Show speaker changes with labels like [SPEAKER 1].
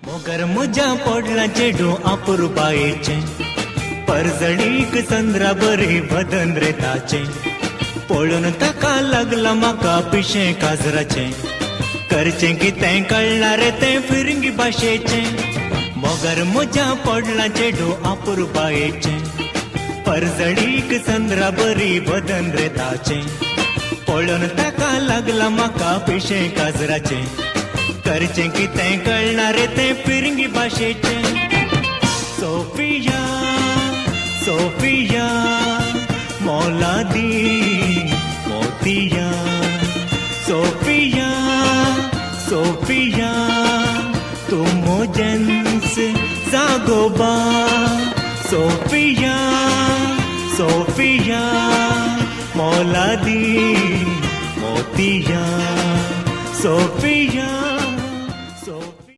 [SPEAKER 1] मोगर मुजा पडला चेडू आपुरू बायेचे परजणीक संद्रा बरी बदन रे ताचे पळून ताका लागला म्हाका पिशे काजराचे करचे कितें कळना रे तें फिरंगी भाशेचे मोगर मुजा पडला चेडू आपुरू बायेचे परजणीक संद्रा बरी बदन रे ताचे पळून ताका लागला म्हाका पिशे काजराचे करचे कितें कळना रे तें फिरंगी भाशेचे सोफिया सोफिया मौलादी मोतिया सोफिया सोफिया तू मोजन्स जागोबा सोफिया सोफिया मौलादी मोतिया सोफिया